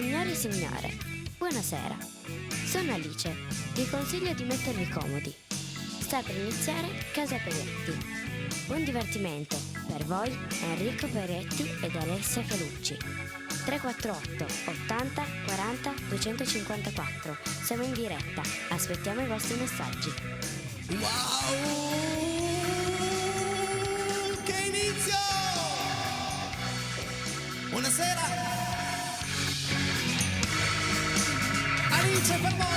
Signore e signore, buonasera. Sono Alice. Vi consiglio di mettervi comodi. Sta per iniziare Casa Peretti. Buon divertimento per voi, Enrico Peretti ed Alessia Calucci. 348 80 40 254. Siamo in diretta. Aspettiamo i vostri messaggi. Wow! Che inizio! Buonasera! Alice per voi!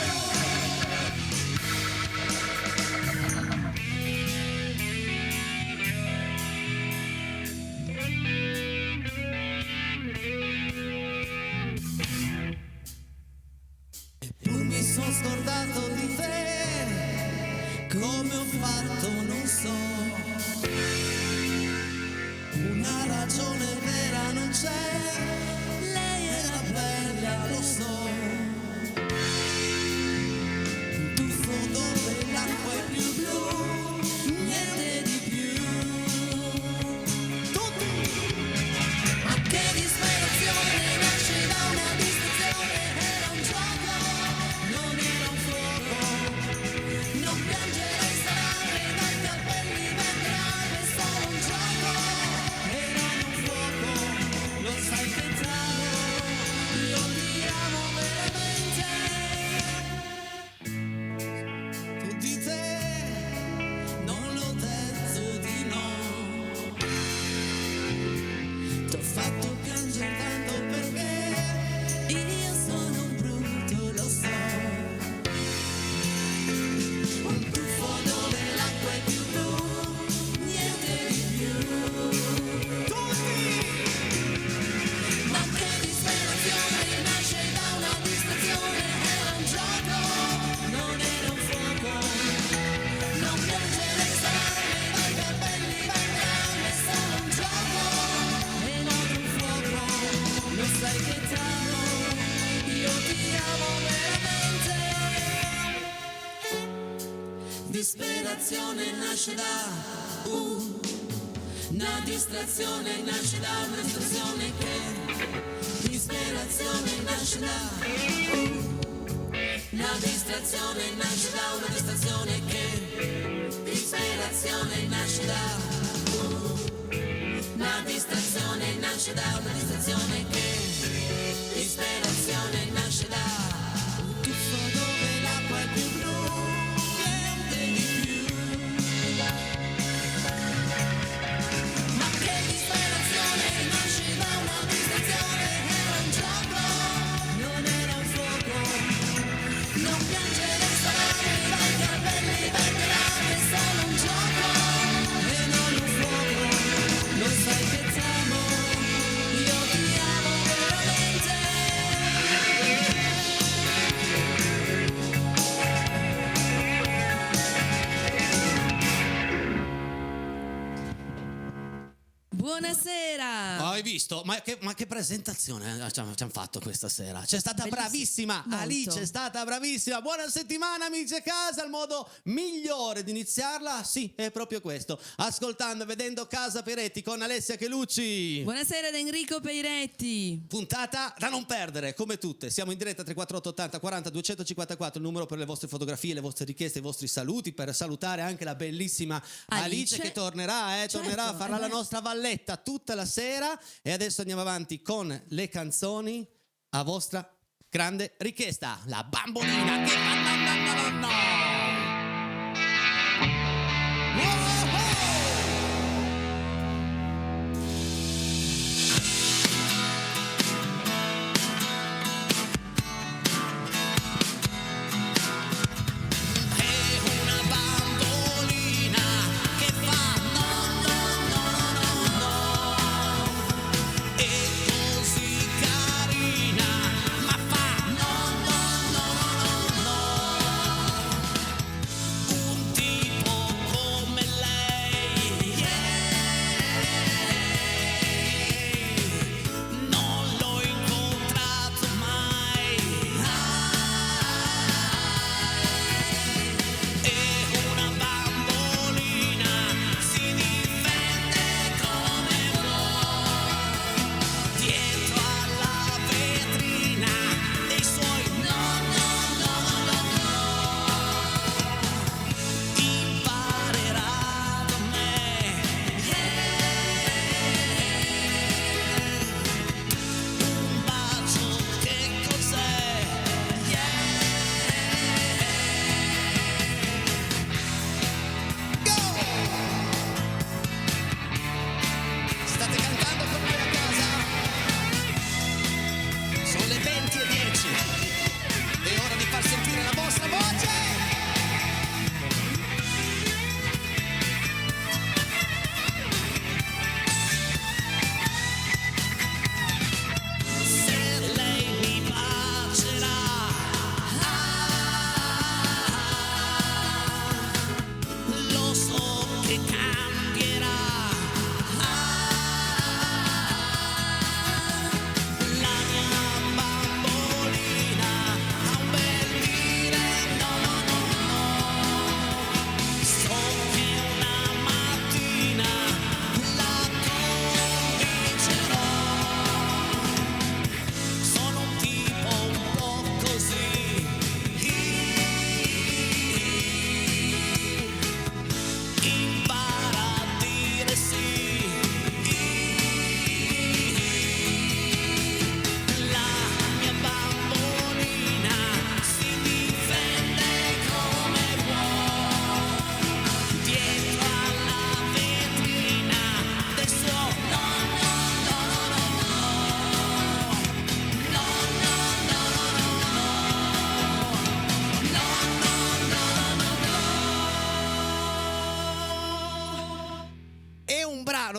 Mi sono scordato di te, come ho fatto non so, una ragione vera non c'è, lei era bella, lo so, un tuffo dove l'acqua è più blu, niente di più, tutti, ma che disperazione nasce da una distrazione, era un gioco. Non era un fuoco, non piangere e stare dai capelli vedrai, è solo un gioco. Era un fuoco, lo sai che t'amo, io ti amo veramente. Tu di te non l'ho detto di no, t'ho fatto piangere tanto perché io sono un brutto, lo so. Un tuffo dove l'acqua è più blu, niente di più. Tutti! Ma che disperazione nasce da una distrazione, era un gioco, non era un fuoco. Non piangere e stare dai capelli bagnati, è solo un gioco. E non un fuoco, lo sai che t'amo, io ti amo veramente. Disperazione nasce da una distrazione, nasce da una distrazione che disperazione nasce da una distrazione, nasce da una distrazione che disperazione nasce da una distrazione, nasce da una distrazione che disperazione nasce da un tuffo dove l'acqua è più blu. Ma che disperazione nasce da una distrazione, era un gioco, non era un fuoco, non piangere e stare dai capelli vedrai, è solo un gioco, e non un fuoco, lo sai che t'amo, io ti amo veramente. Buonasera! Hai visto? Ma che presentazione ci hanno fatto questa sera? C'è stata Bellissimo. bravissima, Molto. Alice è stata bravissima. Buona settimana amici a casa, il modo migliore di iniziarla, sì, è proprio questo, ascoltando e vedendo Casa Peretti con Alessia Calucci. Buonasera da Enrico Peretti. Puntata da non perdere, come tutte. Siamo in diretta 348 80 40 254, il numero per le vostre fotografie, le vostre richieste, i vostri saluti, per salutare anche la bellissima Alice che tornerà, tornerà a farà la nostra valletta tutta la sera. E adesso andiamo avanti con le canzoni a vostra grande richiesta. La bambolina che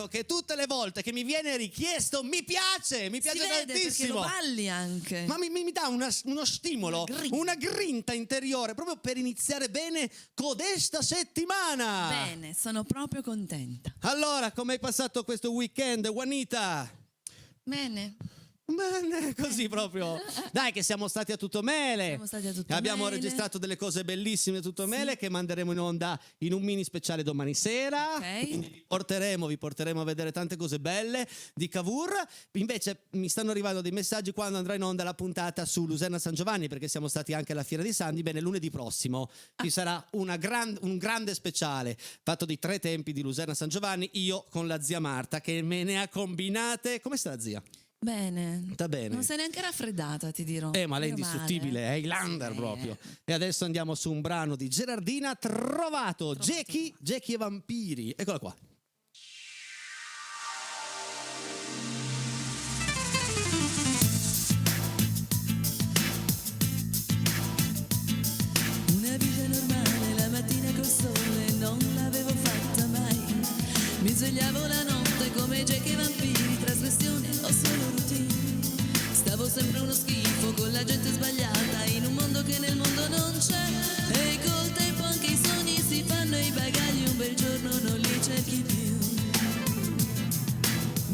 detto che tutte le volte che mi viene richiesto mi piace Si vede perché lo tantissimo. balli anche. Ma mi dà uno stimolo, una grinta interiore proprio per iniziare bene codesta settimana. Bene, sono proprio contenta. Allora, come hai passato questo weekend, Juanita? Bene. Bene, così proprio. Dai, che siamo stati a tutto mele. Siamo stati a tutto Abbiamo mele. registrato delle cose bellissime a tutto mele che manderemo in onda in un mini speciale domani sera. Ok. Quindi vi porteremo a vedere tante cose belle di Cavour. Invece mi stanno arrivando dei messaggi quando andrà in onda la puntata su Luserna San Giovanni, perché siamo stati anche alla Fiera di Sandi. Bene, lunedì prossimo ci sarà un grande speciale fatto di 3 tempi di Luserna San Giovanni, io con la zia Marta che me ne ha combinate. Come sta la zia? Bene. Sta bene. Non sei neanche raffreddata, ti dirò. Ma lei è Meno indistruttibile, male. è Highlander Sì. proprio. E adesso andiamo su un brano di Gerardina, Trovato. Jackie e Vampiri. Eccola qua. Una vita normale, la mattina col sole non l'avevo fatta mai. Mi svegliavo la notte come Jackie e Vampiri, trasgressione o solo routine. Stavo sempre uno schifo con la gente sbagliata in un mondo che nel mondo non c'è. E col tempo anche i sogni si fanno e i bagagli un bel giorno non li cerchi più.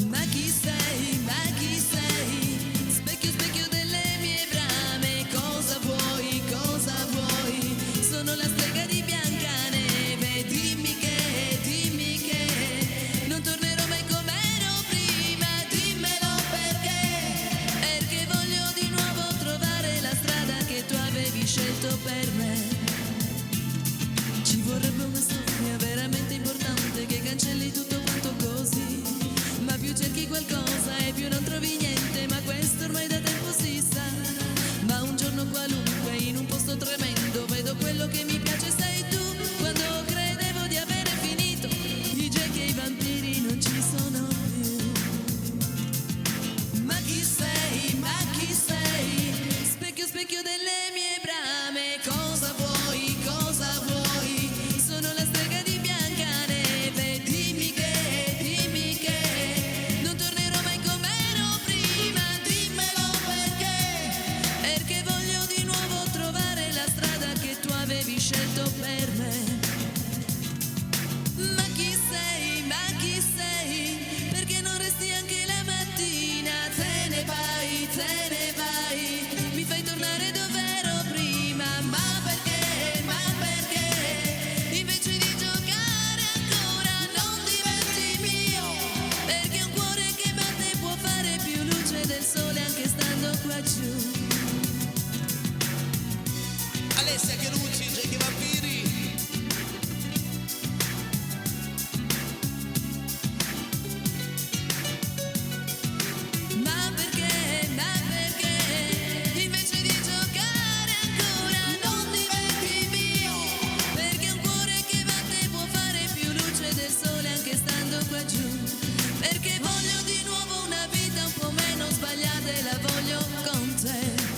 Ma chi sei? Ma chi sei? Specchio, specchio delle mie brame, cosa vuoi? Cosa vuoi? Sono la strega di Biancaneve, dimmi che non tornerò mai come ero prima, dimmelo perché voglio di nuovo trovare la strada che tu avevi scelto per me. Ci vorrebbe una storia veramente importante che cancelli tutto quanto così, ma più cerchi qualcosa e più non trovi niente, ma questo ormai da tempo si sa. Ma un giorno qualunque in un posto tremendo vedo quello che mi piace sei tu. Quando credevo di avere finito, i Jackie e i vampiri non ci sono più. Ma chi sei? Ma chi sei? Specchio, specchio delle mie brame, cosa vuoi? Cosa vuoi? Sono la strega di Biancaneve, dimmi che non tornerò mai come ero prima, dimmelo perché voglio di nuovo trovare la strada che tu avevi scelto per me. Ma chi sei? Ma chi sei? Perché non resti anche la mattina? Te ne vai, mi fai tornare dove ero prima. Ma perché? Ma perché? Invece di giocare ancora non diventi mio? Perché un cuore che batte può fare più luce del sole anche stando qua giù. Alessia Cherucci, Jackie e Vampiri. Ma perché? Ma perché? Invece di giocare ancora non diventi mio? Perché un cuore che batte può fare più luce del sole anche stando qua giù. Perché voglio di nuovo una vita un po' meno sbagliata e la voglio con te.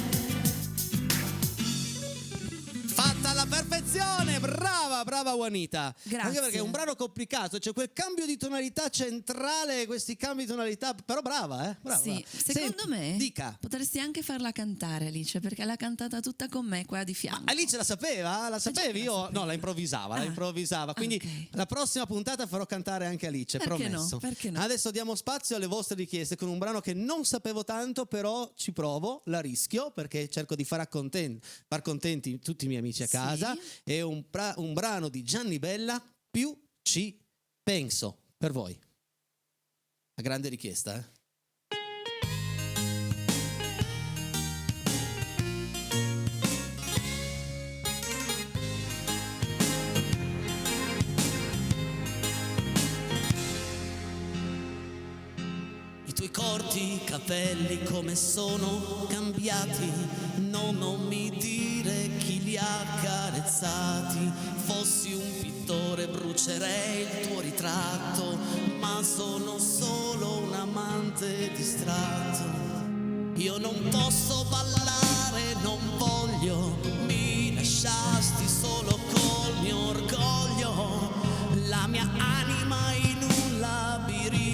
Fatta alla perfezione, brava Juanita. Grazie. Anche perché è un brano complicato, c'è quel cambio di tonalità centrale, questi cambi di tonalità, però brava. Sì, secondo me Dica. potresti anche farla cantare Alice, perché l'ha cantata tutta con me qua di fianco. Alice la sapeva? La sapevi? Io no, la improvvisava. Quindi ok. la prossima puntata farò cantare anche Alice, Perché promesso. no? Perché no? Adesso diamo spazio alle vostre richieste con un brano che non sapevo tanto, però ci provo, la rischio perché cerco di far contenti tutti i miei amici a casa. È un brano di Gianni Bella, Più ci penso, per voi. Una grande richiesta, eh? I tuoi corti capelli come sono cambiati, no, non mi dire chi li ha accarezzati. Fossi un pittore brucerei il tuo ritratto, ma sono solo un amante distratto. Io non posso ballare, non voglio, mi lasciasti solo col mio orgoglio, la mia anima in un labirinto.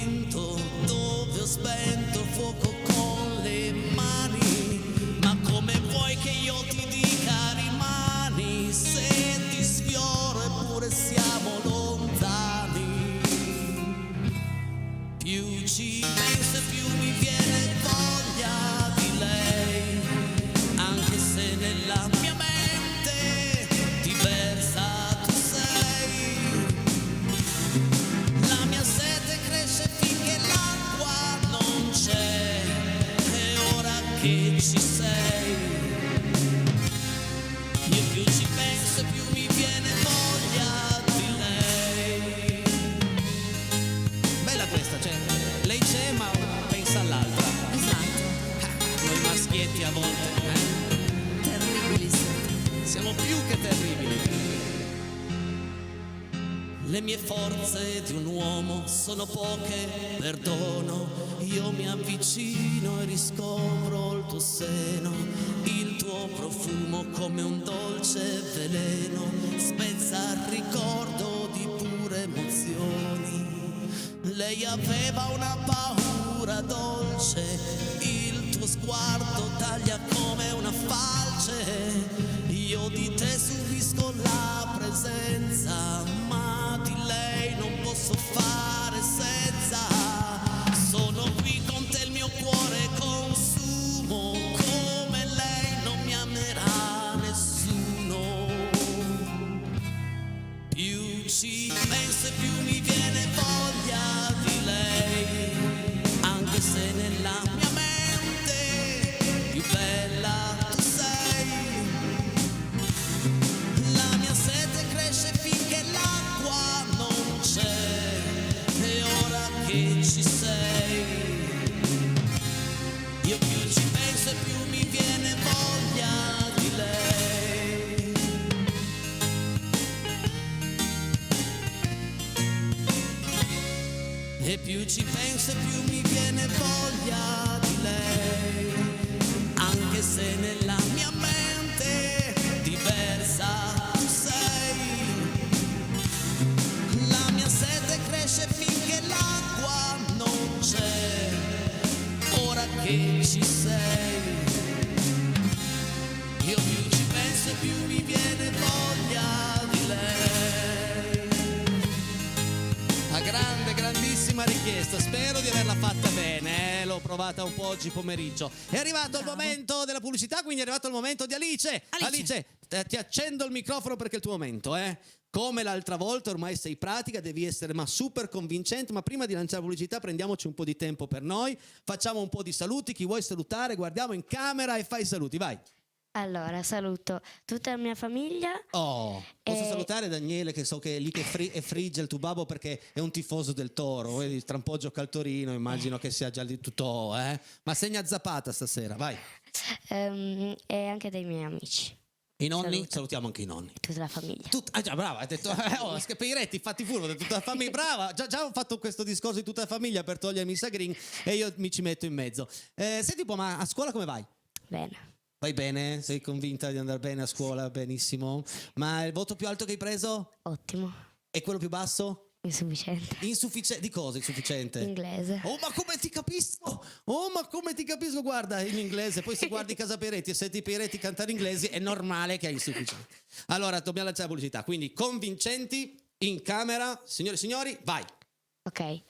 nella mia mente diversa tu sei. La mia sete cresce finché l'acqua non c'è, e ora che ci sei, io più ci penso e più mi viene voglia di lei. Bella questa, cioè, lei c'è ma pensa all'altra. Esatto. Noi maschietti a volte, Terribili siete. siamo più che terribili. Le mie forze di un uomo sono poche, perdono. Io mi avvicino e riscopro il tuo seno, il tuo profumo come un dolce veleno, spezza il ricordo di pure emozioni. Lei aveva una paura dolce, il tuo sguardo taglia come una falce. Io di te subisco la presenza, ma di lei non posso fare senza. Sono qui con te, il mio cuore consumo, come lei non mi amerà nessuno. Più ci penso e più mi viene voglia di lei, anche se nella mia mente più bella tu sei. La mia sete cresce finché l'acqua non c'è, e ora che ci sei, io più ci penso e più mi viene voglia di lei. E più ci penso e più mi viene voglia di lei, anche se nella mia mente diversa tu sei. La mia sete cresce finché l'acqua non c'è, ora che ci sei, io più ci penso e più mi viene voglia di lei. Una grande, grandissima richiesta, spero di averla fatta bene, l'ho provata un po' oggi pomeriggio. È arrivato il momento della pubblicità, quindi è arrivato il momento di Alice. Alice, ti accendo il microfono perché è il tuo momento, Come l'altra volta, ormai sei pratica, devi essere super convincente, ma prima di lanciare la pubblicità prendiamoci un po' di tempo per noi, facciamo un po' di saluti, chi vuoi salutare, guardiamo in camera e fai i saluti, vai. Allora, saluto tutta la mia famiglia. Posso salutare Daniele, che so che è lì che frigge il tuo babbo perché è un tifoso del Toro, vedi, tra un po' gioca al Torino, immagino che sia già di tutto, ma segna Zapata stasera, vai. E anche dei miei amici. I nonni? Saluto. Salutiamo anche i nonni. Tutta la famiglia. Già, brava, hai detto, Peiretti, fatti furbo, di tutta la famiglia, brava, già ho fatto questo discorso di tutta la famiglia per togliermi i sagrin e io mi ci metto in mezzo. Senti un po', ma a scuola come vai? Bene. Vai bene? Sei convinta di andare bene a scuola? Benissimo. Ma il voto più alto che hai preso? Ottimo. E quello più basso? Insufficiente. Insufficiente? Di cosa insufficiente? Inglese. Oh, ma come ti capisco? Guarda, in inglese. Poi se guardi Casa Peretti e senti Peretti cantare inglesi, è normale che hai insufficiente. Allora, dobbiamo lanciare la pubblicità. Quindi, convincenti, in camera. Signore e signori, vai. Ok. Signore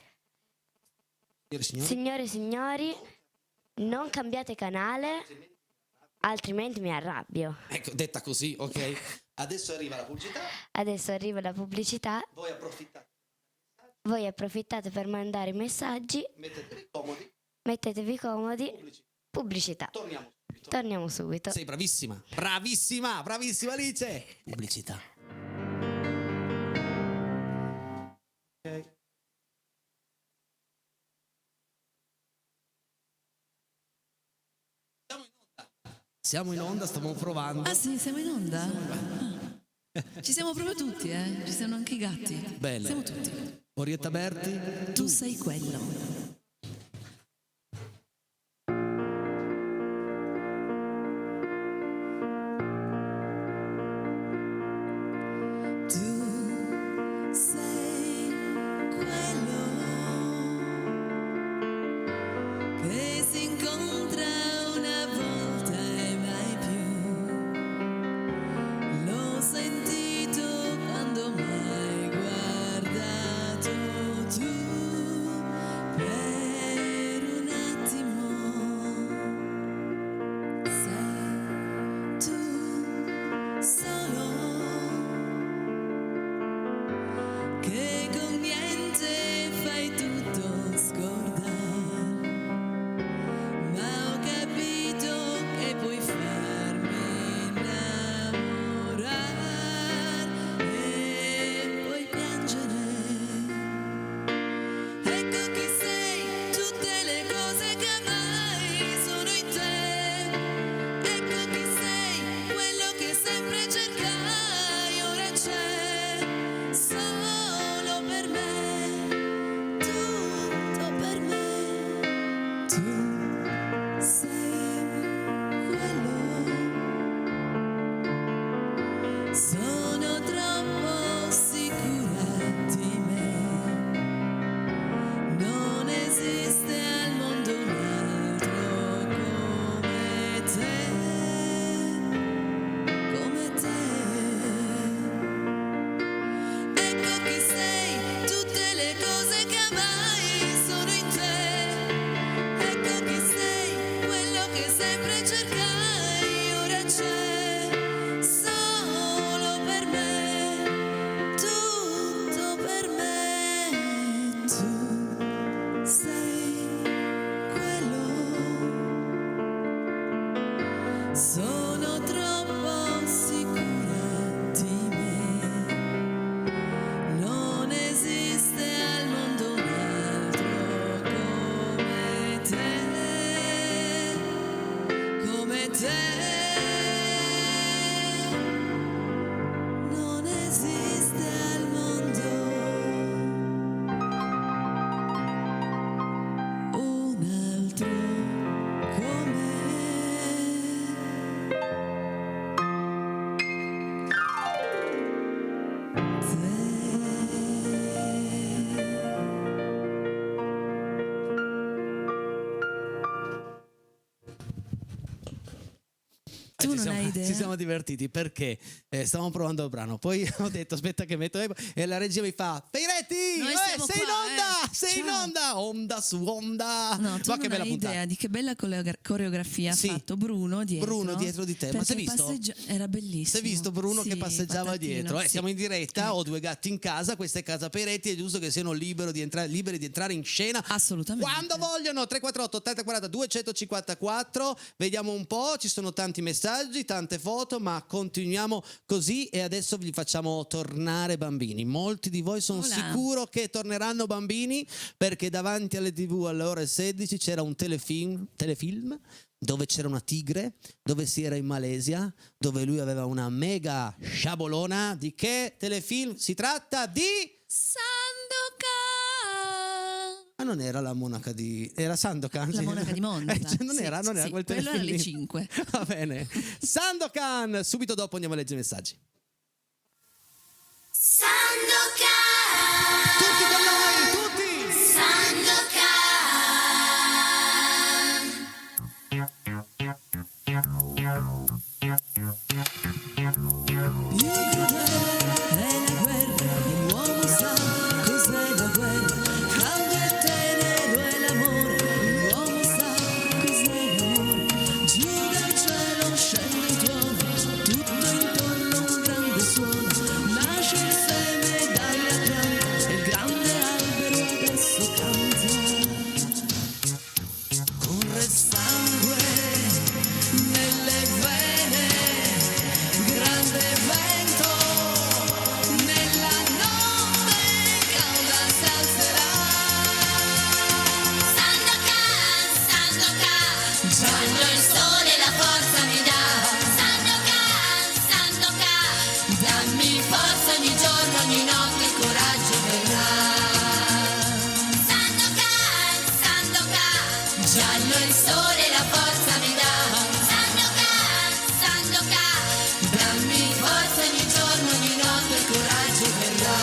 e signori. Signore e signori, non cambiate canale, altrimenti mi arrabbio. Ecco, detta così, ok. Adesso arriva la pubblicità. Adesso arriva la pubblicità. Voi approfittate. Approfittate per mandare i messaggi. Mettetevi comodi. Pubblicità. Torniamo subito. Sei bravissima. Bravissima Alice. Pubblicità. Ok. Siamo in onda, stiamo provando. Ah sì, siamo in onda? Ci siamo proprio tutti, ci sono anche i gatti. Belle. Siamo tutti. Orietta Berti. Tu sei quello. Che si incontra una volta e mai più. L'ho sentito quando m'hai guardato tu. Tu non hai idea? Ci siamo divertiti perché stavamo provando il brano, poi ho detto aspetta che metto e la regia mi fa Peiretti, Noi siamo sei in qua, onda, sei in ciao. onda su onda. No, tu Ma non che bella hai puntata. idea di che bella coreografia Sì. ha fatto Bruno dietro di te, ma sei visto? Era bellissimo. Si è visto Bruno Sì, che passeggiava patatino, dietro? sì. Siamo in diretta, ho 2 gatti in casa, questa è casa Peiretti, è giusto che siano liberi di entrare in scena Assolutamente. quando vogliono. 348 80 40 254. Vediamo un po', ci sono tanti messaggi, tante foto, ma continuiamo così e adesso vi facciamo tornare bambini. Molti di voi sono Hola. sicuro che torneranno bambini perché davanti alle TV alle ore 16 c'era un telefilm dove c'era una tigre, dove si era in Malesia, dove lui aveva una mega sciabolona. Di che telefilm si tratta? Di... Sandokan. Ma non era la monaca di... Era Sandokan? La sì. monaca di Monza. Non Sì, era sì, quel quello telefilm alle lì. 5. Va bene. Sandokan, subito dopo andiamo a leggere i messaggi. Tutti con noi, tutti! È la guerra, l'uomo sa cos'è la guerra. Caldo e tenero è l'amore, l'uomo sa cos'è l'amore. Giù dal cielo scende il tuono, tutto intorno un grande suono. Nasce il seme dalla pianta, e il grande albero adesso canta. Corre sangue nelle vene, grande vento nella notte calda si alzerà. Sandokan, giallo il sole la forza mi dà. Sandokan, dammi forza ogni giorno, ogni notte il coraggio verrà. Sandokan, giallo il sole la forza mi dà. Sandokan, dammi forza ogni giorno, ogni notte il coraggio verrà.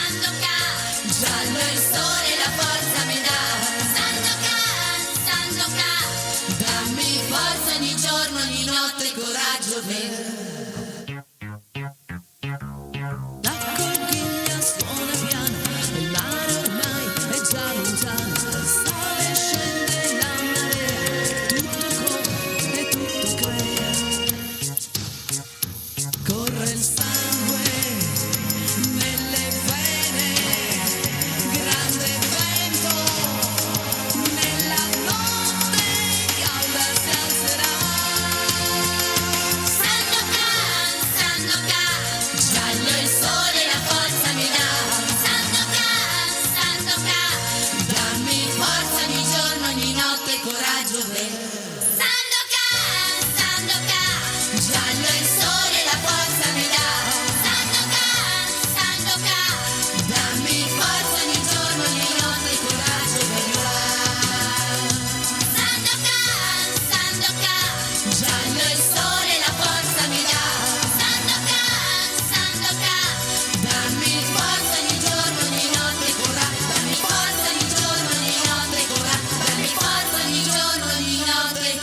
Sandokan, giallo il sole la forza mi dà. Sandokan, dammi forza ogni giorno, ogni notte il coraggio verrà. La conchiglia suona piano, e il mare ormai è già lontano. Sale e scende la marea, tutto corre e tutto crea. Corre il sangue nelle vene, grande vento nella notte calda si alzerà. Sandokan, giallo il sole la forza mi dà. Sandokan, dammi forza ogni giorno, ogni notte il coraggio verrà. Sandokan, giallo il sole la forza mi dà. Sandokan, dammi forza ogni giorno, ogni notte il coraggio verrà. Sandokan, giallo il sole la forza mi dà. Sandokan, dammi forza ogni giorno, ogni notte il coraggio. Dammi forza ogni giorno, ogni notte il coraggio. Dammi forza ogni giorno, ogni notte il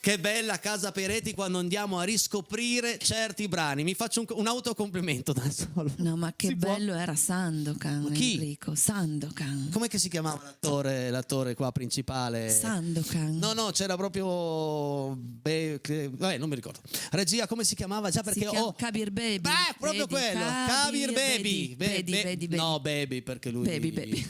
Che bella casa Peiretti quando andiamo a riscoprire certi brani. Mi faccio un autocomplimento da solo. No, ma che Si può? bello era Sandokan, Chi? Enrico. Sandokan. Com'è che si chiamava l'attore qua principale? Sandokan. No, c'era proprio... vabbè, non mi ricordo. Regia, come si chiamava? Già perché Si chiama ho... Kabir Baby. Proprio Vedi, quello. Kabir Baby. Baby. No, Baby, perché lui... Baby.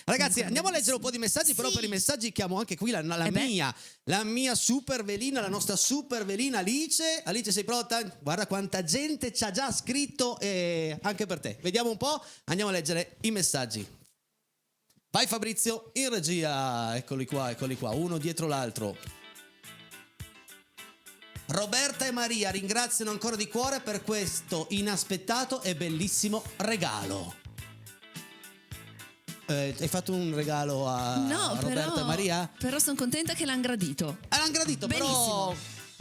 Ragazzi, andiamo a leggere un po' di messaggi, però per i messaggi chiamo anche qui la mia super velina, la nostra super velina Alice. Alice, sei pronta? Guarda quanta gente ci ha già scritto anche per te. Vediamo un po', andiamo a leggere i messaggi. Vai Fabrizio, in regia. Eccoli qua, uno dietro l'altro. Roberta e Maria ringraziano ancora di cuore per questo inaspettato e bellissimo regalo. hai fatto un regalo a No, Roberta e Maria? Però sono contenta che l'hanno gradito. L'hanno gradito, Benissimo. però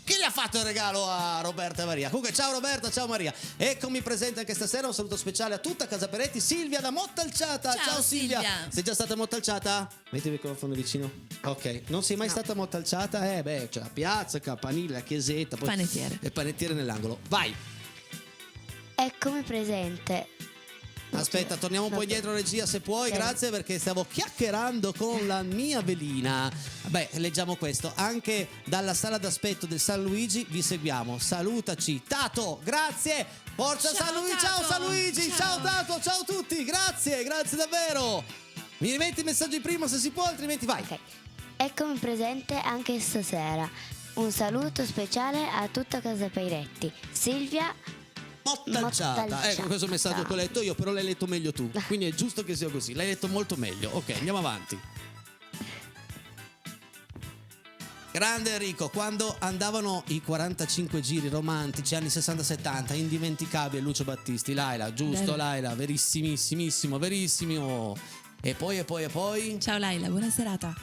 chi gli ha fatto il regalo a Roberta e Maria? Comunque ciao Roberta, ciao Maria. Eccomi presente anche stasera, un saluto speciale a tutta Casa Peretti. Silvia da Mottalciata. Ciao, Silvia. Silvia. Sei già stata Mottalciata? Metti il microfono vicino. Ok, non sei mai stata Mottalciata? C'è la piazza, campanile, la chiesetta, poi Panettiere. e panettiere nell'angolo. Vai. Eccomi presente. Aspetta, torniamo un po' indietro regia se puoi, Sì. grazie, perché stavo chiacchierando con la mia velina. Beh, leggiamo questo. Anche dalla sala d'aspetto del San Luigi vi seguiamo. Salutaci Tato, grazie. Forza Ciao, San Luigi, Tato. ciao San Luigi, ciao Ciao. Tato, ciao a tutti, grazie davvero. Mi rimetti i messaggi prima se si può, altrimenti vai. Ok. Eccomi presente anche stasera. Un saluto speciale a tutta Casa Peiretti. Silvia. Mottalciata. Mottalciata. Ecco, questo messaggio che ho letto io, però l'hai letto meglio tu. Quindi è giusto che sia così. L'hai letto molto meglio. Ok, andiamo avanti. Grande Enrico, quando andavano i 45 giri romantici anni 60-70, indimenticabile Lucio Battisti, Laila, giusto Bello. Laila, verissimissimo, verissimo. E poi? Ciao Laila, buona serata.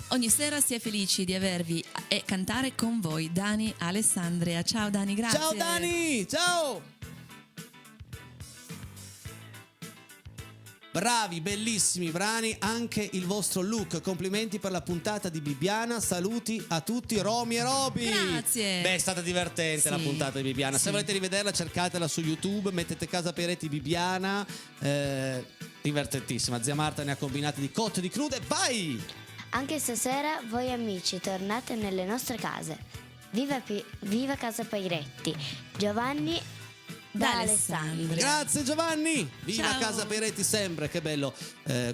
Ogni sera si è felici di avervi e cantare con voi Dani, Alessandria. Ciao Dani, grazie. Ciao Dani, ciao! Bravi, bellissimi brani, anche il vostro look. Complimenti per la puntata di Bibbiana. Saluti a tutti, Romy e Roby. Grazie. Beh, è stata divertente Sì. la puntata di Bibbiana. Se Sì. volete rivederla, cercatela su YouTube. Mettete Casa Peretti Bibbiana. Divertentissima. Zia Marta ne ha combinate di cotte e di crude. Vai! Anche stasera voi amici tornate nelle nostre case. Viva Casa Peiretti. Giovanni da Da Alessandria. Grazie Giovanni. Viva Ciao. Casa Peretti sempre, che bello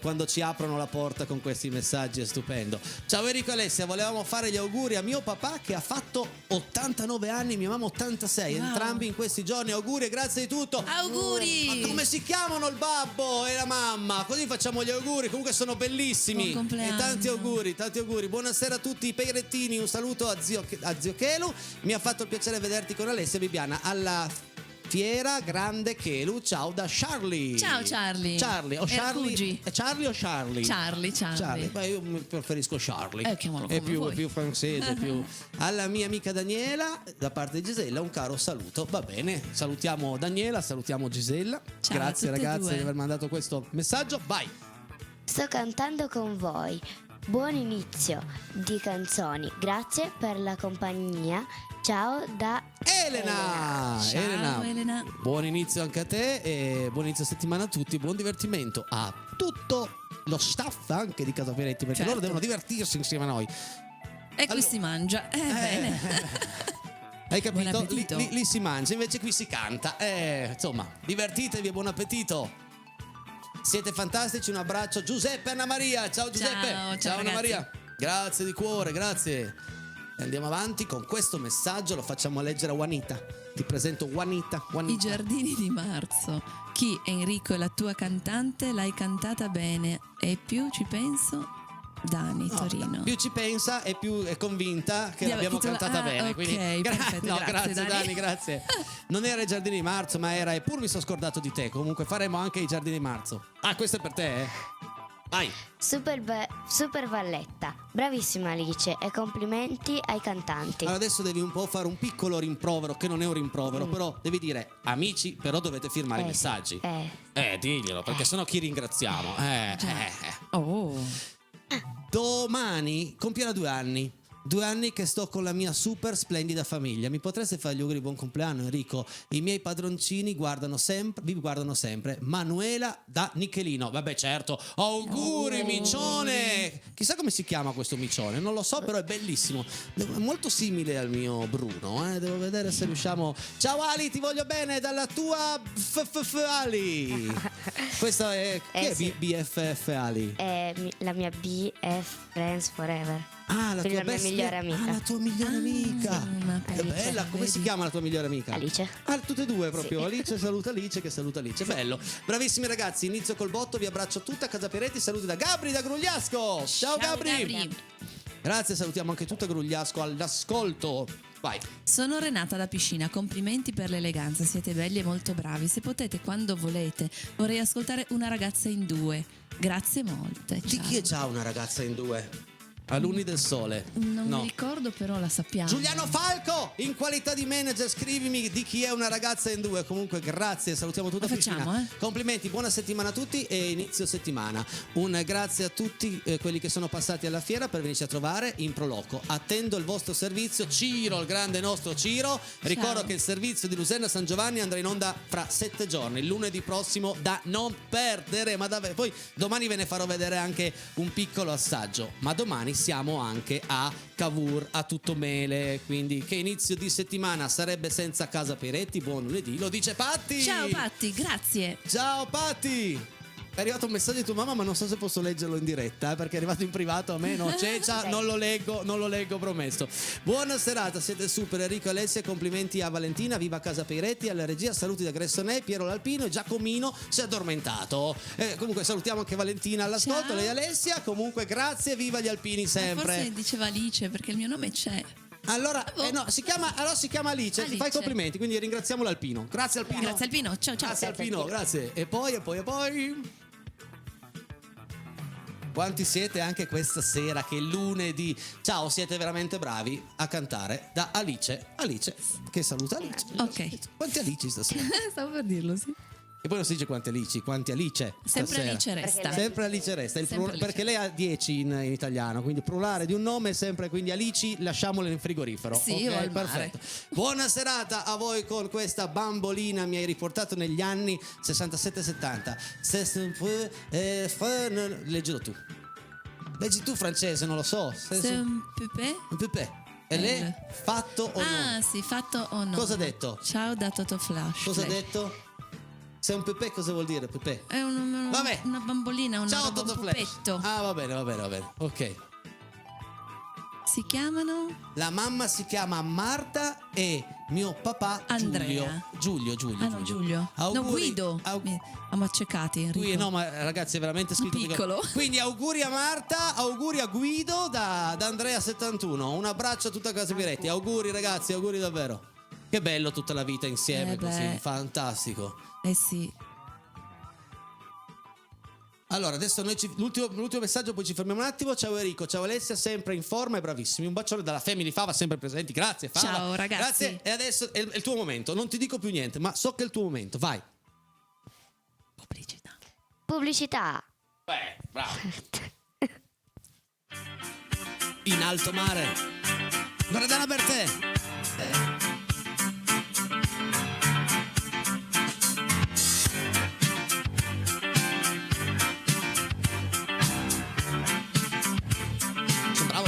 quando ci aprono la porta con questi messaggi, è stupendo. Ciao Enrico e Alessia, volevamo fare gli auguri a mio papà che ha fatto 89 anni, mia mamma 86, Wow. entrambi in questi giorni. Auguri e grazie di tutto. Auguri. Ma come si chiamano il babbo e la mamma? Così facciamo gli auguri, comunque sono bellissimi. Buon compleanno. E tanti auguri. Buonasera a tutti i peirettini, un saluto a zio Chelu. Mi ha fatto il piacere vederti con Alessia e Bibbiana alla Fiera Grande Chelu. Ciao da Charlie. Ciao, Charlie. Charlie o Charlie? Ercugi. È Charlie o Charlie? Charlie. Beh, io preferisco Charlie. Chiamalo È come più, vuoi. più francese, più. Alla mia amica Daniela, da parte di Gisella, un caro saluto. Va bene, salutiamo Daniela, salutiamo Gisella. Ciao a Grazie tutte e ragazze due. di aver mandato questo messaggio. Vai. Sto cantando con voi. Buon inizio di canzoni. Grazie per la compagnia. Ciao da Elena. Ciao, Elena. Buon inizio anche a te e buon inizio settimana a tutti, buon divertimento a tutto lo staff anche di Casa Peretti, perché Certo. loro devono divertirsi insieme a noi. E qui si mangia. Bene. Hai capito? Buon appetito. Lì si mangia, invece qui si canta. Insomma, divertitevi e buon appetito. Siete fantastici, un abbraccio a Giuseppe e Anna Maria. Ciao Giuseppe. Ciao, Anna ragazzi. Maria. Grazie di cuore, grazie. E andiamo avanti con questo messaggio, lo facciamo leggere a Juanita. Ti presento Juanita. I giardini di marzo. Chi, Enrico, è la tua cantante? L'hai cantata bene. E più ci penso, Dani, Torino. Più ci pensa e più è convinta che Di l'abbiamo aver titolato- cantata bene. ok, Quindi, perfetto, no, grazie, grazie Dani. Dani, grazie. Non era i giardini di marzo, ma era eppur mi sono scordato di te. Comunque faremo anche i giardini di marzo. Ah, questo è per te, Vai. Super Valletta. Bravissima Alice e complimenti ai cantanti. Allora adesso devi un po' fare un piccolo rimprovero, che non è un rimprovero, però devi dire amici, però dovete firmare i Sì. messaggi. Eh. Diglielo, perché sennò chi ringraziamo? Oh. Domani compierà 2 anni. 2 anni che sto con la mia super splendida famiglia. Mi potreste fare gli auguri di buon compleanno, Enrico? I miei padroncini vi guardano sempre. Manuela da Nichelino. Vabbè, certo. Auguri, micione! Chissà come si chiama questo micione, non lo so, però è bellissimo. È molto simile al mio Bruno, Devo vedere se riusciamo. Ciao Ali, ti voglio bene dalla tua Ali. Questa è chi è Sì. BFF Ali? È la mia BF Friends Forever. Ah, Quindi la mia migliore amica. Ah, la tua migliore amica. ma Che Alice, bella, come vedi? si chiama la tua migliore amica? Alice. Ah, tutte e due proprio. Sì. Alice saluta Alice, che saluta Alice. Bello. Bravissimi ragazzi, inizio col botto, vi abbraccio tutta a Casa Peretti, saluti da Gabri da Grugliasco. Ciao, Gabri. Grazie, salutiamo anche tutta Grugliasco all'ascolto. Vai. Sono Renata da Piscina, complimenti per l'eleganza, siete belli e molto bravi. Se potete, quando volete, vorrei ascoltare Una ragazza in due. Grazie molte. Di ciao. chi è già una ragazza in due? A Luni del Sole. Non No. mi ricordo, però la sappiamo. Giuliano Falco, in qualità di manager, scrivimi di chi è una ragazza in due. Comunque grazie, salutiamo tutta Lo facciamo, Piscina. Complimenti, buona settimana a tutti e inizio settimana. Un grazie a tutti quelli che sono passati alla fiera per venirci a trovare in Proloco. Attendo il vostro servizio. Ciro, il grande nostro Ciro. Ricordo che il servizio di Luserna San Giovanni andrà in onda fra 7 giorni, il lunedì prossimo, da non perdere. Ma davvero, poi domani ve ne farò vedere anche un piccolo assaggio. Ma domani siamo anche a Cavour, a Tutto Mele, quindi che inizio di settimana sarebbe senza Casa Peretti. Buon lunedì, lo dice Patti. Ciao Patti, grazie. Ciao Patti. È arrivato un messaggio di tua mamma, ma non so se posso leggerlo in diretta, perché è arrivato in privato a me. No, Cecia, non lo leggo, promesso. Buona serata, siete super. Enrico e Alessia, complimenti a Valentina, viva Casa Peretti, alla regia, saluti da Gressonè, Piero L'Alpino e Giacomino si è addormentato. Comunque salutiamo anche Valentina all'ascolto, Ciao. lei Alessia, comunque grazie, viva gli Alpini sempre. Forse diceva Alice perché il mio nome c'è. Allora, no, si chiama Alice, ti fai i complimenti, quindi ringraziamo l'Alpino. Grazie Alpino. Grazie Alpino, ciao ciao. Grazie Alpino, grazie. E poi. Quanti siete anche questa sera, che è lunedì? Ciao, siete veramente bravi a cantare da Alice, che saluta Alice. Ok. Quanti Alici stasera? Stavo per dirlo, sì. E poi non si dice quanti Alice Sempre stasera. Alice resta. Sempre Alice resta, Sempre Alice. perché lei ha 10 in italiano, quindi plurale di un nome è sempre, quindi Alici lasciamole in frigorifero. Sì, ok, o al mare. perfetto. Buona serata a voi con questa bambolina, mi hai riportato negli anni 67-70. Leggilo tu. Leggi tu francese, non lo so. C'est un pépé? Un pépé. E lei fatto o no? Ah, sì, fatto o no. Cosa ha detto? Ciao da Toto Flash. Cosa ha detto? Se è un pepè, cosa vuol dire pepè? È Vabbè. una bambolina, una Ciao roba, Toto un Flash. pupetto. Ah, va bene. Ok. Si chiamano? La mamma si chiama Marta e mio papà Andrea. Giulio. Ah no, Giulio. No, Auguri- Guido. Siamo accecati, Enrico. No, ma ragazzi, è veramente scritto Piccolo. Quindi auguri a Marta, auguri a Guido da Andrea71. Un abbraccio a tutta Casa Piretti. Auguri ragazzi, auguri davvero. Che bello tutta la vita insieme così, fantastico. Eh sì. Allora, adesso l'ultimo messaggio, poi ci fermiamo un attimo. Ciao Enrico, ciao Alessia, sempre in forma e bravissimi. Un bacione dalla Family Fava, sempre presenti. Grazie Fava. Ciao, ragazzi. Grazie. E adesso è il tuo momento. Non ti dico più niente, ma so che è il tuo momento. Vai. Pubblicità. Bravo. In alto mare. Loredana Bertè. Bravo,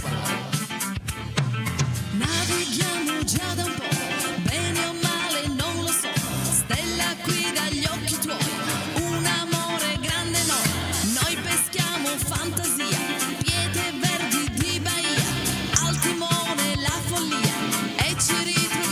Navighiamo già da un po', bene o male non lo so. Stella qui dagli occhi tuoi, un amore grande noi peschiamo fantasia, pietre verdi di Bahia, al timone la follia e ci ritroviamo.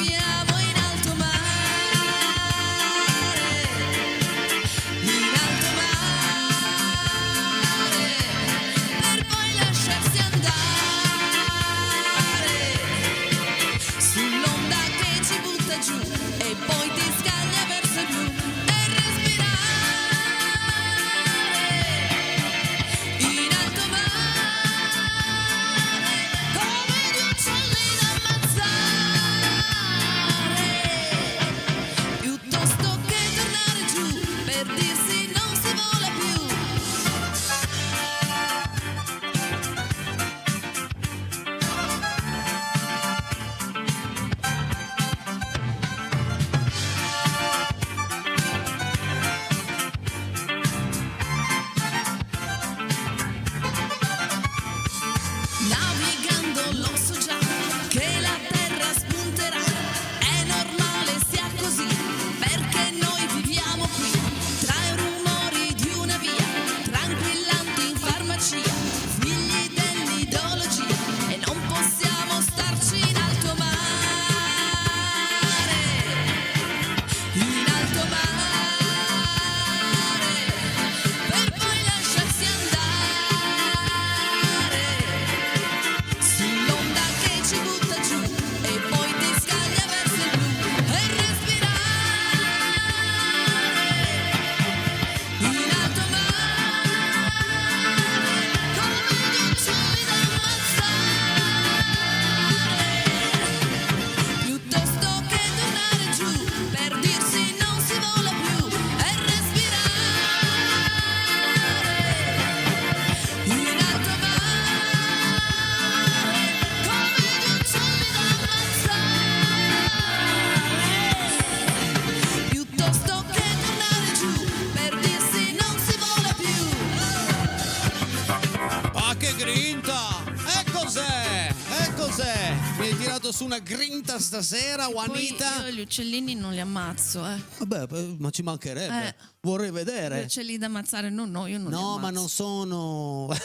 Hai tirato su una grinta stasera, Juanita. Poi io gli uccellini non li ammazzo, Vabbè, ma ci mancherebbe. Vorrei Gli vedere. uccelli da ammazzare, no, io non li No, ammazzo. ma non sono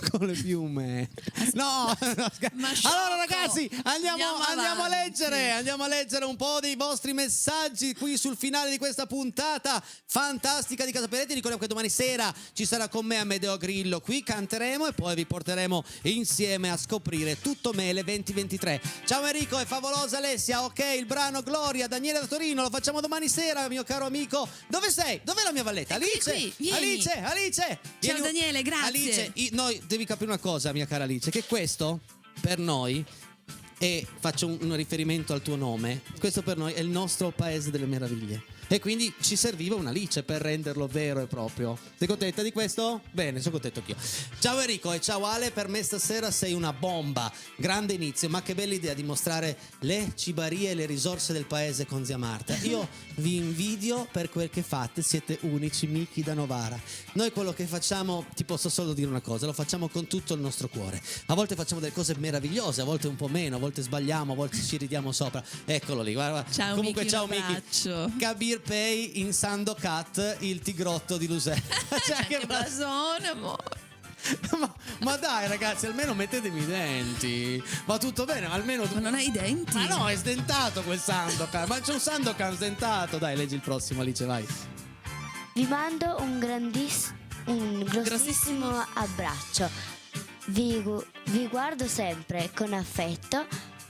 con le piume. No, Ma allora sciocco. ragazzi, andiamo a avanti. andiamo a leggere un po' dei vostri messaggi qui sul finale di questa puntata fantastica di Casa Peretti. Ricordiamo che domani sera ci sarà con me Amedeo Grillo, qui canteremo e poi vi porteremo insieme a scoprire Tutto Mele 2023. Ciao Enrico e favolosa Alessia. Ok, il brano Gloria, Daniele da Torino, lo facciamo domani sera, mio caro amico. Dove sei? Dov'è la mia valletta? Alice, qui, vieni. Alice. Ciao Daniele, grazie. Alice, noi devi capire una cosa, mia cara Alice, che questo per noi, e faccio un riferimento al tuo nome, questo per noi è il nostro paese delle meraviglie. E quindi ci serviva un'Alice per renderlo vero e proprio. Sei contenta di questo? Bene, sono contento anch'io. Ciao Enrico e ciao Ale, per me stasera sei una bomba. Grande inizio, ma che bella idea di mostrare le cibarie e le risorse del paese con zia Marta. Io vi invidio per quel che fate, siete unici, Miki da Novara. Noi quello che facciamo, ti posso solo dire una cosa, lo facciamo con tutto il nostro cuore. A volte facciamo delle cose meravigliose, a volte un po' meno, a volte sbagliamo, a volte ci ridiamo sopra. Eccolo lì, guarda. Ciao Comunque Miki, ciao un Miki. abbraccio. Kabir Pay in Sandokat, il tigrotto di Lusè. Cioè, Che blasone, amore. ma dai ragazzi, almeno mettetemi i denti. Va tutto bene, ma almeno Ma non hai i denti? Ma no, è sdentato quel Sandokan. Ma c'è un Sandokan sdentato. Dai, leggi il prossimo, Alice, vai. Vi mando un grossissimo abbraccio. Vi guardo sempre con affetto.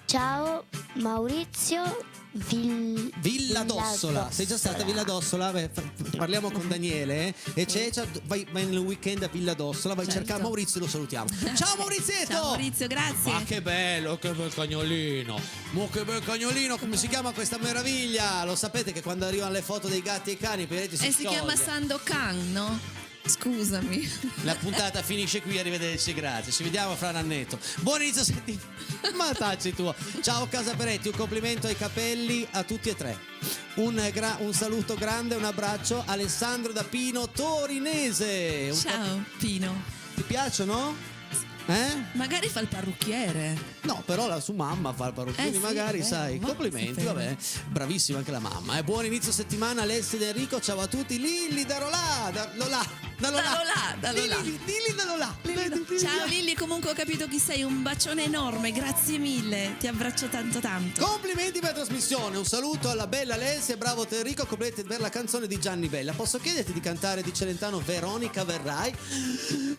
Ciao Maurizio Villa d'Ossola. Sei già stata a Villa d'Ossola? Beh, parliamo con Daniele e Cecia, vai nel weekend a Villa d'Ossola, vai a Certo. cercare Maurizio e lo salutiamo. Ciao Maurizietto! Ciao Maurizio, grazie. Ma che bello, che bel cagnolino. Ma che bel cagnolino, come si chiama questa meraviglia? Lo sapete che quando arrivano le foto dei gatti e i cani, Peretti si E si chiama scioglie. Sandokan, no? Scusami. La puntata finisce qui, arrivederci, grazie. Ci vediamo fra un annetto. Buon inizio settimana. Ma tacci tu. Ciao Casa Peretti, un complimento ai capelli a tutti e tre. Un saluto grande, un abbraccio. Alessandro da Pino Torinese. Ciao Pino. Ti piacciono? Magari fa il parrucchiere. No, però la sua mamma fa il parrucchiere, Sì, magari, è vero, sai. ma Complimenti, sapevo. vabbè. Bravissima anche la mamma. Buon inizio settimana, Alessia ed Enrico. Ciao a tutti. Lilli da Rolà. Dallo là. Dallo là. Lilli dallo là. Ciao Lilli, comunque ho capito chi sei, un bacione enorme, grazie mille, ti abbraccio tanto tanto. Complimenti per la trasmissione, un saluto alla bella Alessia, bravo Enrico, complimenti per la canzone di Gianni Bella. Posso chiederti di cantare di Celentano Veronica Verrai?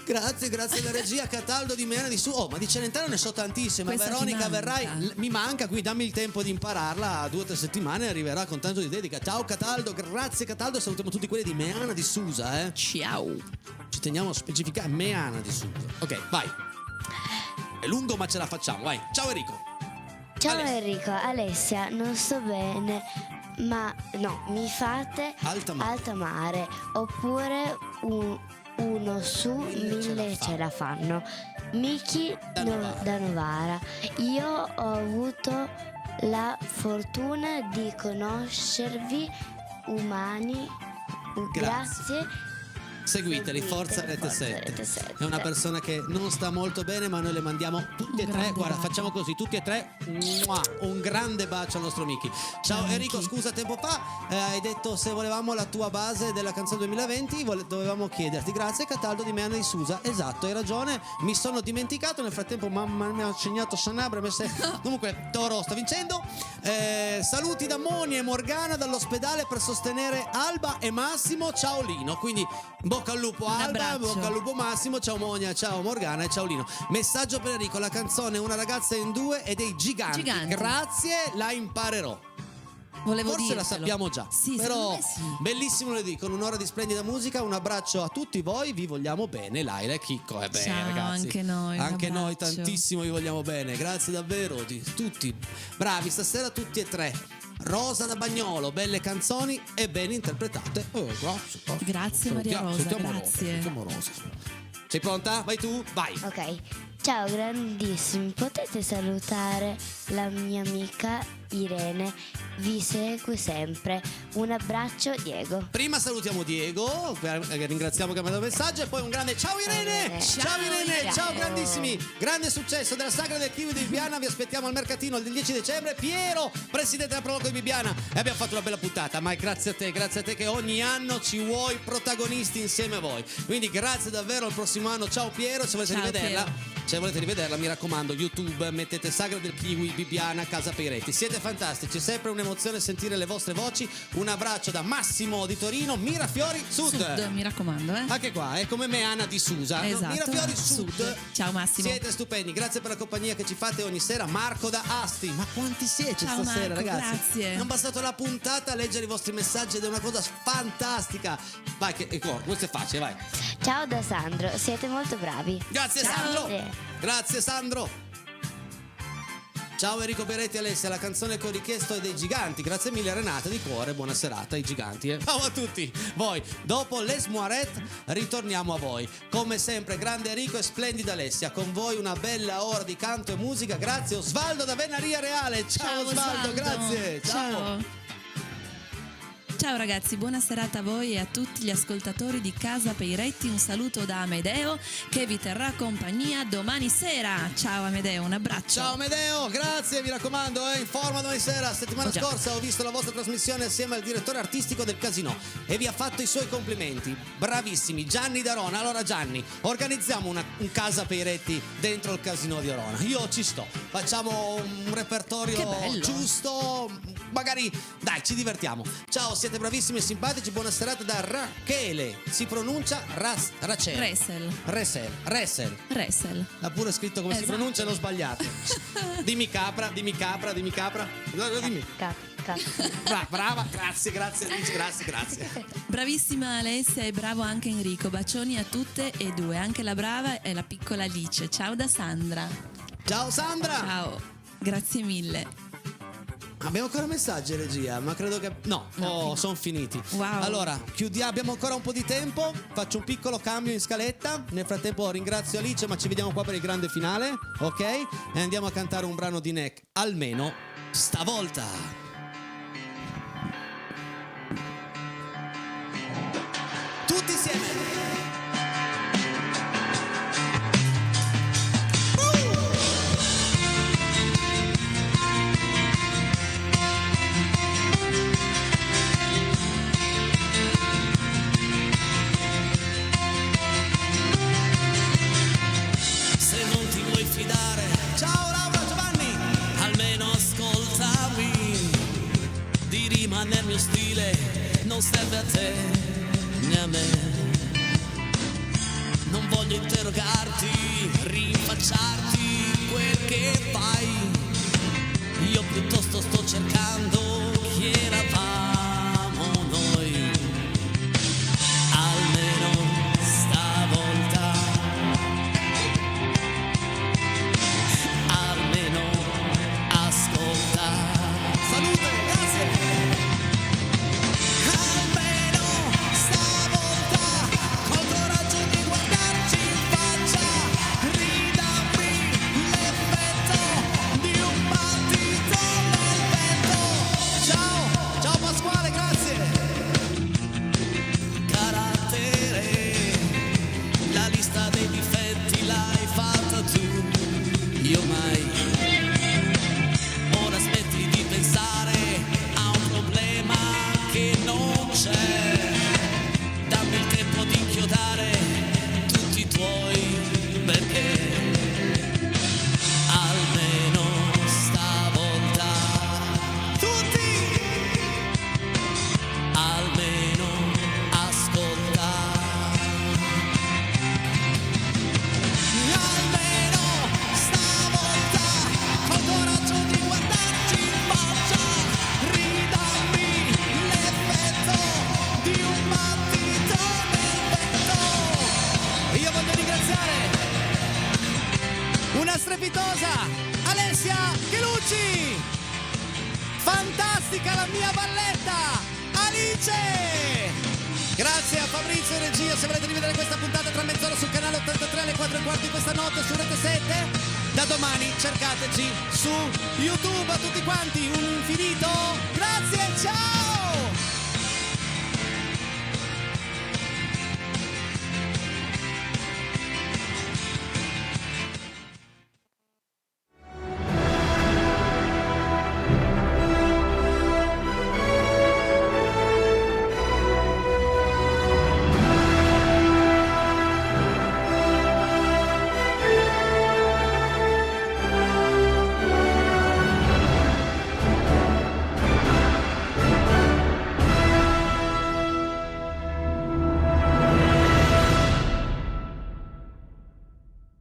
Grazie alla regia. Cataldo di Meana di Su. Oh, ma di Celentano ne so tantissime, ma Questa ti Veronica manca. Verrai mi manca, quindi dammi il tempo di impararla, 2 o 3 settimane arriverà con tanto di dedica. Ciao Cataldo, grazie Cataldo, salutiamo tutti quelli di Meana di Susa, Ciao. Ci teniamo a specificare Meana di Susa. Ok, vai. È lungo ma ce la facciamo, vai. Ciao Enrico. Ciao Alessia. Enrico, Alessia, non sto bene, ma no, mi fate Alta mare. oppure uno su 1000 ce la fanno. Miki Da Novara. da Novara. Io ho avuto la fortuna di conoscervi umani. Grazie. Seguiteli, Forza Rete 7. È una persona che non sta molto bene, ma noi le mandiamo tutti e tre. grande Guarda, bacio. facciamo così, tutti e tre. Un grande bacio al nostro Miki. Ciao Enrico, Miki. scusa, tempo fa hai detto se volevamo la tua base della canzone 2020, dovevamo chiederti. Grazie Cataldo di Meana di Susa. Esatto, hai ragione, mi sono dimenticato. Nel frattempo mamma mi ha segnato Sanabria. Comunque Toro sta vincendo. Saluti da Moni e Morgana dall'ospedale per sostenere Alba e Massimo. Ciao Lino. Quindi bocca al lupo Un Alba, abbraccio. bocca al lupo Massimo, ciao Monia, ciao Morgana e ciao Lino. Messaggio per Enrico, la canzone Una ragazza in due e dei giganti. Grazie, la imparerò. Volevo Forse la dirtelo. sappiamo già, Sì, però secondo me sì. bellissimo lunedì con un'ora di splendida musica. Un abbraccio a tutti voi, vi vogliamo bene. Laila e Chicco, bene Ciao, ragazzi, anche noi, un anche noi abbraccio. tantissimo vi vogliamo bene. Grazie davvero di tutti, bravi stasera tutti e tre. Rosa da Bagnolo, belle canzoni e ben interpretate. Grazie, Maria Rosa, Sentiamo grazie. Sentiamo Rosa. Sei pronta? Vai tu, vai. Ok. Ciao grandissimi, potete salutare la mia amica Irene, vi segue sempre. Un abbraccio Diego. Prima salutiamo Diego, che ringraziamo che ha mandato il messaggio, e poi un grande ciao Irene! Ciao Irene, ciao grandissimi! Grande successo della Sagra del Kiwi di Bibbiana, vi aspettiamo al mercatino il 10 dicembre. Piero, presidente della Proloco di Bibbiana, e abbiamo fatto una bella puntata, ma è grazie a te che ogni anno ci vuoi protagonisti insieme a voi. Quindi grazie davvero, al prossimo anno. Ciao Piero, se volete rivederla. Se volete rivederla, mi raccomando, YouTube, mettete Sagra del Kiwi Bibbiana Casa Peiretti. Siete fantastici, è sempre un'emozione sentire le vostre voci. Un abbraccio da Massimo di Torino, Mirafiori Sud. Mi raccomando, Anche qua, è come me Anna di Susa. Esatto. Mirafiori Sud. Ciao Massimo. Siete stupendi, grazie per la compagnia che ci fate ogni sera. Marco da Asti, ma quanti siete Ciao stasera, Marco, ragazzi? grazie. Non bastato la puntata a leggere i vostri messaggi ed è una cosa fantastica. Vai, questo è facile, vai. Ciao da Sandro, siete molto bravi. Grazie Ciao. Sandro. Sì. Grazie Sandro. Ciao Enrico Peretti e Alessia, la canzone che ho richiesto è dei Giganti. Grazie mille Renata, di cuore, buona serata ai Giganti. Ciao a tutti voi. Dopo Les Moiret ritorniamo a voi. Come sempre, grande Enrico e splendida Alessia. Con voi una bella ora di canto e musica. Grazie Osvaldo da Venaria Reale. Ciao Osvaldo, grazie. Ciao. Ciao ragazzi, buona serata a voi e a tutti gli ascoltatori di Casa Peiretti. Un saluto da Amedeo che vi terrà compagnia domani sera. Ciao Amedeo, un abbraccio. Ciao Amedeo, grazie, mi raccomando, in forma domani sera. Settimana già. scorsa ho visto la vostra trasmissione assieme al direttore artistico del Casino e vi ha fatto i suoi complimenti. Bravissimi, Gianni D'Arona. Allora Gianni, organizziamo un Casa Peiretti dentro il Casino di Arona. Io ci sto. Facciamo un repertorio Che bello. giusto, magari, dai, ci divertiamo. Ciao, siete bravissimi e simpatici. Buona serata da Rachele. Si pronuncia Rachele. Resel. Ha pure scritto come si Esatto. pronuncia e l'ho sbagliato. Dimmi capra. No, dimmi. Brava, grazie. Bravissima Alessia e bravo anche Enrico. Bacioni a tutte e due, anche la brava e la piccola Alice. Ciao da Sandra. Ciao Sandra. Ciao, grazie mille. Abbiamo ancora messaggi regia, ma credo che no, sono finiti. Wow. Allora, chiudiamo, abbiamo ancora un po' di tempo. Faccio un piccolo cambio in scaletta. Nel frattempo ringrazio Alice, ma ci vediamo qua per il grande finale, ok? E andiamo a cantare un brano di Neck, almeno stavolta. Tutti insieme. Se non ti vuoi fidare, ciao Laura Giovanni, almeno ascoltami. Di rimanere il mio stile non serve a te né a me. Non voglio interrogarti, rinfacciarti quel che fai. Io piuttosto sto cercando chi eravamo noi. Almeno stavolta. Almeno ascolta. Salute, grazie. Almeno stavolta col coraggio di guardarci in faccia, ridammi l'effetto di un battito nel vento. Ciao Pasquale, grazie. Carattere, la lista dei difetti l'hai fatta tu. Io mai. Ora smetti di pensare a un problema che non c'è. Dammi il tempo di inchiodare tutti i tuoi perché. Almeno stavolta tutti. Almeno ascolta. Almeno stavolta col coraggio di guardarci in faccia, ridammi l'effetto di un battito nel vento. Io voglio ringraziare una strepitosa Alessia Chelucci, fantastica la mia valletta Alice, Grazie a Fabrizio e regia. Se volete rivedere questa puntata tra mezz'ora sul canale 83 alle 4:15 questa notte su Rete 7, da domani cercateci su YouTube. A tutti quanti un infinito grazie, ciao.